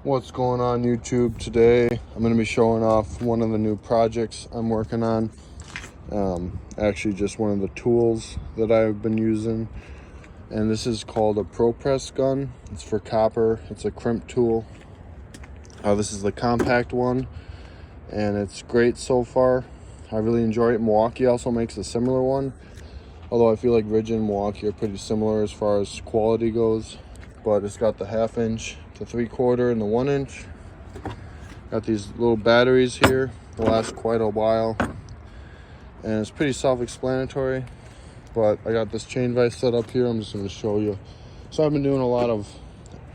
What's going on YouTube? Today I'm going to be showing off one of the new projects I'm working on. Actually just one of the tools that I've been using, and this is called a Pro Press gun. It's for copper. It's a crimp tool. This is the compact one and it's great so far. I really enjoy it. Milwaukee also makes a similar one, although I feel like Ridge and Milwaukee are pretty similar as far as quality goes, but it's got the 1/2 inch to 3/4 and the 1 inch. Got these little batteries here. They last quite a while and it's pretty self-explanatory, but I got this chain vise set up here. I'm just going to show you. So I've been doing a lot of,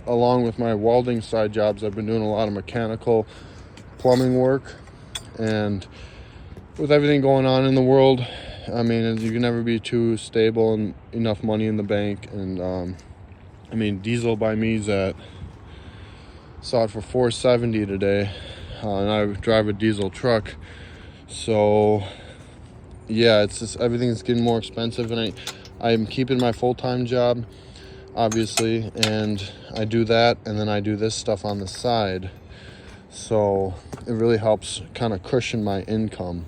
along with my welding side jobs, I've been doing a lot of mechanical plumbing work, and with everything going on in the world, I mean, you can never be too stable and enough money in the bank. And I mean, diesel by me is at, saw it for $4.70 today, and I drive a diesel truck, so yeah, it's just everything's getting more expensive. And I'm keeping my full-time job, obviously, and I do that, and then I do this stuff on the side, so it really helps kind of cushion my income,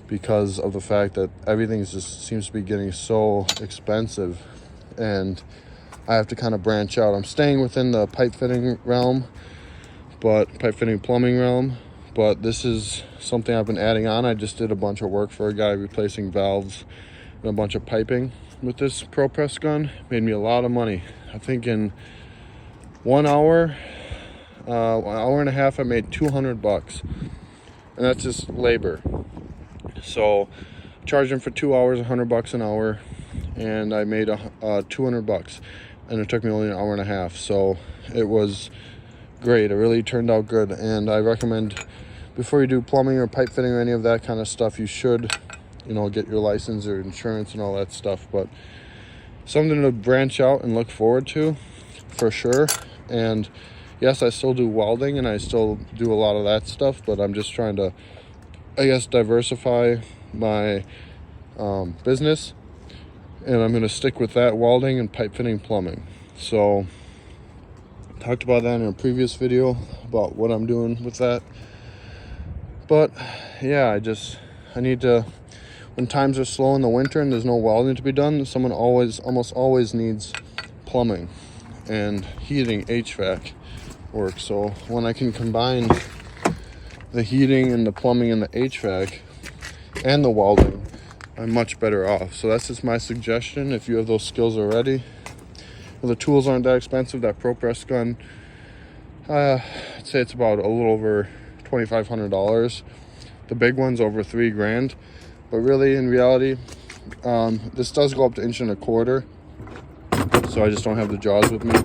because of the fact that everything just seems to be getting so expensive, and I have to kind of branch out. I'm staying within the pipe fitting realm, but pipe fitting plumbing realm, but this is something I've been adding on. I just did a bunch of work for a guy replacing valves and a bunch of piping with this Pro Press gun. Made me a lot of money. I think in 1 hour, an hour and a half, I made $200, and that's just labor. So charging for 2 hours, $100 an hour, and I made $200, and it took me only an hour and a half. So it was great. It really turned out good, and I recommend, before you do plumbing or pipe fitting or any of that kind of stuff, you should, get your license or insurance and all that stuff. But something to branch out and look forward to, for sure. And yes, I still do welding and I still do a lot of that stuff, but I'm just trying to, I guess, diversify my business, and I'm going to stick with that, welding and pipe fitting plumbing. So talked about that in a previous video about what I'm doing with that. But yeah, I need to, when times are slow in the winter and there's no welding to be done, someone almost always needs plumbing and heating, HVAC work. So when I can combine the heating and the plumbing and the HVAC and the welding, I'm much better off. So that's just my suggestion. If you have those skills already, well, the tools aren't that expensive. That Pro Press gun, I'd say it's about a little over $2,500. The big one's over $3,000. But really, in reality, this does go up to 1.25 inches. So I just don't have the jaws with me.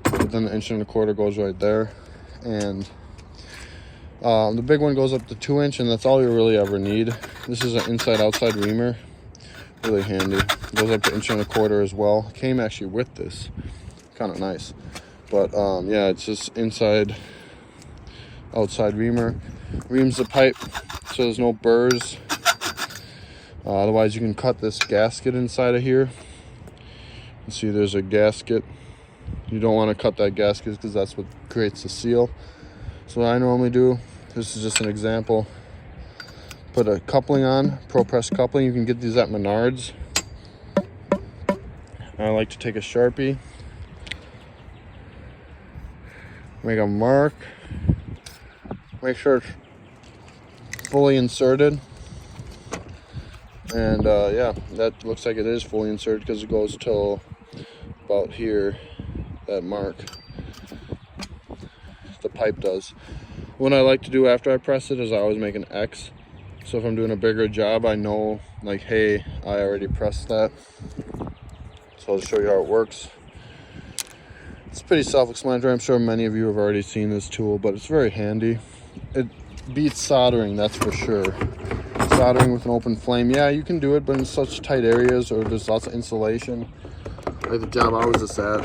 But then the 1.25 inches goes right there, and the big one goes up to 2 inch, and that's all you really ever need. This is an inside-outside reamer, really handy. It goes up to 1.25 inches as well. It came actually with this, kind of nice. But yeah, it's just inside, outside reamer. Reams the pipe so there's no burrs. Otherwise, you can cut this gasket inside of here. You see, there's a gasket. You don't want to cut that gasket because that's what creates the seal. So what I normally do, this is just an example, put a coupling on, Pro Press coupling. You can get these at Menards. I like to take a Sharpie, make a mark, make sure it's fully inserted, and yeah, that looks like it is fully inserted because it goes till about here, that mark, the pipe does. What I like to do after I press it is I always make an X. So if I'm doing a bigger job, I know, like, hey, I already pressed that. So I'll show you how it works. It's pretty self-explanatory. I'm sure many of you have already seen this tool, but it's very handy. It beats soldering, that's for sure. Soldering with an open flame, yeah, you can do it, but in such tight areas or there's lots of insulation. Like the job I was just at,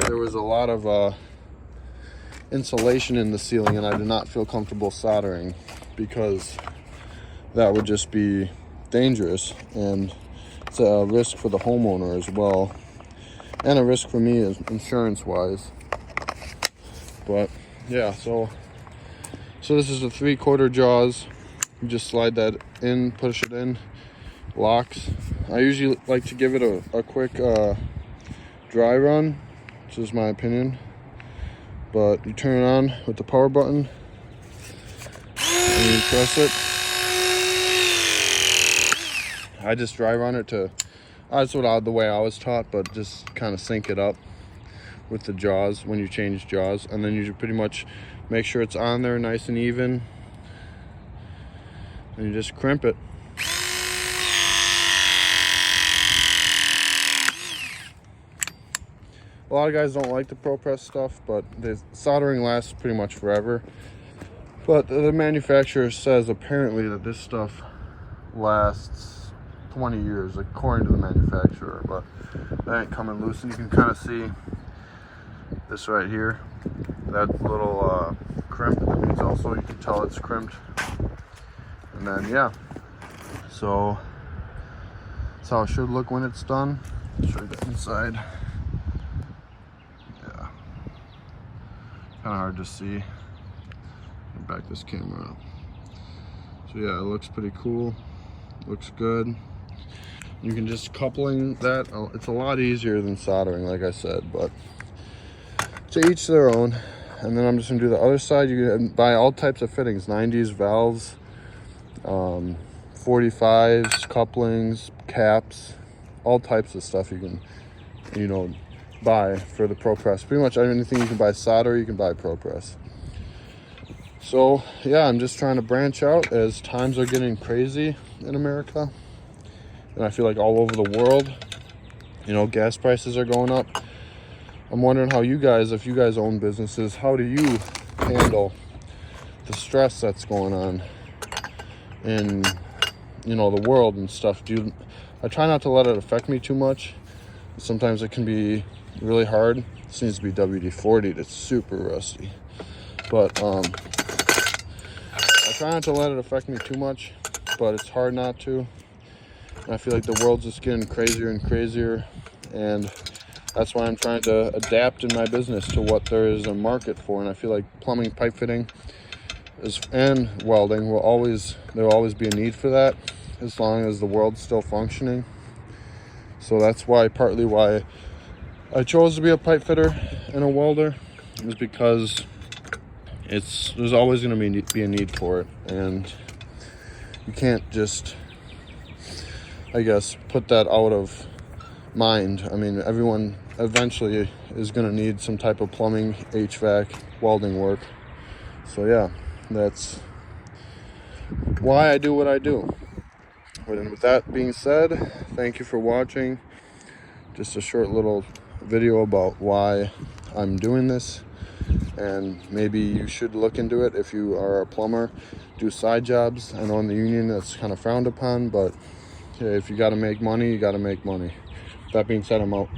there was a lot of insulation in the ceiling, and I did not feel comfortable soldering because that would just be dangerous, and it's a risk for the homeowner as well, and a risk for me insurance wise. But yeah, so this is the 3/4 jaws. You just slide that in, push it in, locks. I usually like to give it a quick dry run, which is my opinion. But you turn it on with the power button and you press it. I just dry run it to, that's the way I was taught, but just kind of sync it up with the jaws when you change jaws, and then you pretty much make sure it's on there nice and even, and you just crimp it. A lot of guys don't like the Pro Press stuff, but the soldering lasts pretty much forever. But the manufacturer says apparently that this stuff lasts 20 years, according to the manufacturer, but that ain't coming loose. And you can kind of see this right here, that little crimp. That means also you can tell it's crimped. And then yeah, so that's how it should look when it's done. I'll show you the inside. Yeah, kind of hard to see. Back this camera up. So yeah, it looks pretty cool. Looks good. You can just coupling that. It's a lot easier than soldering, like I said, but to each their own. And then I'm just gonna do the other side. You can buy all types of fittings, 90s valves, 45s, couplings, caps, all types of stuff you can, you know, buy for the Pro Press. Pretty much anything you can buy solder, you can buy Pro Press. So yeah, I'm just trying to branch out as times are getting crazy in America, and I feel like all over the world. You know, gas prices are going up. I'm wondering how you guys, if you guys own businesses, how do you handle the stress that's going on in, you know, the world and stuff? I try not to let it affect me too much. Sometimes it can be really hard. This needs to be WD-40. It's super rusty, but I try not to let it affect me too much, but it's hard not to. And I feel like the world's just getting crazier and crazier, and that's why I'm trying to adapt in my business to what there is a market for. And I feel like plumbing, pipe fitting, and welding there will always be a need for that, as long as the world's still functioning. So that's partly why I chose to be a pipe fitter and a welder, is because there's always going to be a need for it, and you can't just, I guess, put that out of mind. I mean, everyone eventually is going to need some type of plumbing, HVAC, welding work. So yeah, that's why I do what I do. And with that being said, thank you for watching. Just a short little video about why I'm doing this. And maybe you should look into it if you are a plumber. Do side jobs. I know in the union that's kind of frowned upon, but if you got to make money, you got to make money. That being said, I'm out.